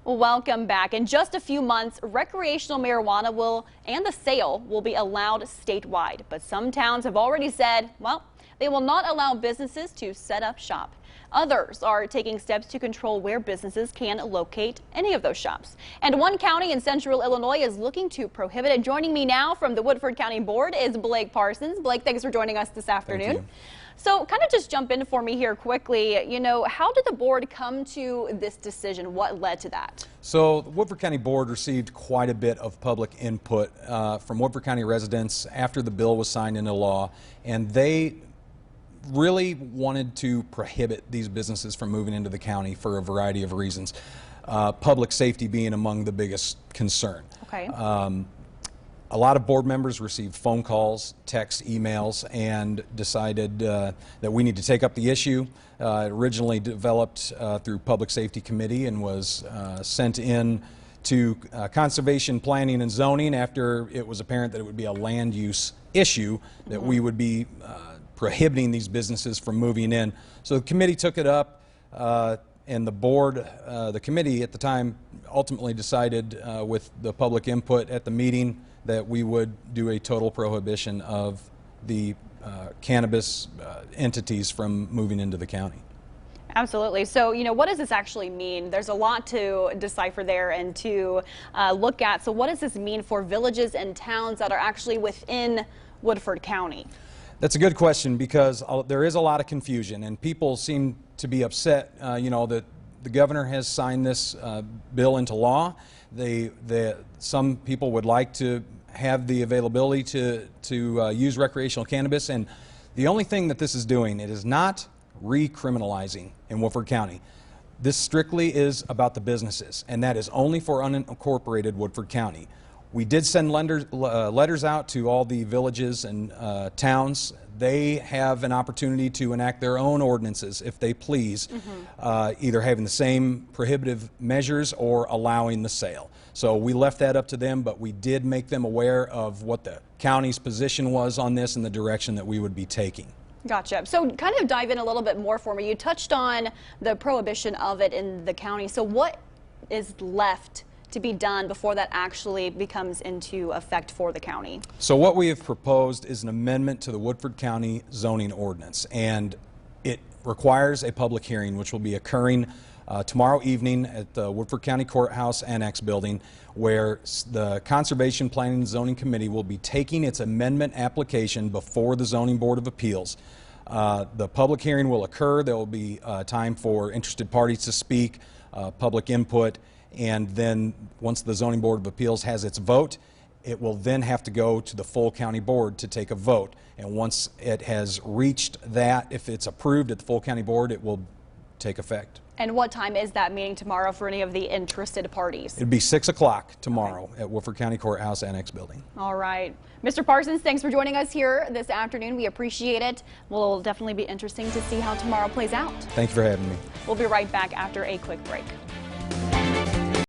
Welcome back. In just a few months, recreational marijuana and the sale will be allowed statewide. But some towns have already said, well, they will not allow businesses to set up shop. Others are taking steps to control where businesses can locate any of those shops. And one county in central Illinois is looking to prohibit it. Joining me now from the Woodford County Board is Blake Parsons. Blake, thanks for joining us this afternoon. Thank you. So kind of just jump in for me here quickly. How did the board come to this decision? What led to that? So the Woodford County Board received quite a bit of public input from Woodford County residents after the bill was signed into law, and they really wanted to prohibit these businesses from moving into the county for a variety of reasons, public safety being among the biggest concern. Okay. A lot of board members received phone calls, texts, emails, and decided that we need to take up the issue. It originally developed through Public Safety Committee and was sent in to Conservation Planning and Zoning after it was apparent that it would be a land use issue, that we would be prohibiting these businesses from moving in. So the committee took it up, and the board, the committee at the time ultimately decided with the public input at the meeting that we would do a total prohibition of the cannabis entities from moving into the county. Absolutely. So, what does this actually mean? There's a lot to decipher there and to look at. So what does this mean for villages and towns that are actually within Woodford County? That's a good question, because there is a lot of confusion, and people seem to be upset, that the governor has signed this bill into law. Some people would like to have the availability to use recreational cannabis, and the only thing that this is doing, it is not recriminalizing in Woodford County. This strictly is about the businesses, and that is only for unincorporated Woodford County. We did send letters out to all the villages and towns. They have an opportunity to enact their own ordinances if they please, either having the same prohibitive measures or allowing the sale. So we left that up to them, but we did make them aware of what the county's position was on this and the direction that we would be taking. Gotcha. So kind of dive in a little bit more for me. You touched on the prohibition of it in the county. So what is left to be done before that actually becomes into effect for the county? So what we have proposed is an amendment to the Woodford County zoning ordinance, and it requires a public hearing which will be occurring tomorrow evening at the Woodford County Courthouse Annex building, where the Conservation Planning and Zoning Committee will be taking its amendment application before the Zoning Board of Appeals. The public hearing will occur. There will be time for interested parties to speak, public input, and then once the Zoning Board of Appeals has its vote, it will then have to go to the full county board to take a vote. And once it has reached that, if it's approved at the full county board, it will take effect. And what time is that meeting tomorrow for any of the interested parties? It'll be 6 o'clock tomorrow at Woodford County Courthouse Annex building. All right. Mr. Parsons, thanks for joining us here this afternoon. We appreciate it. Will definitely be interesting to see how tomorrow plays out. Thank you for having me. We'll be right back after a quick break.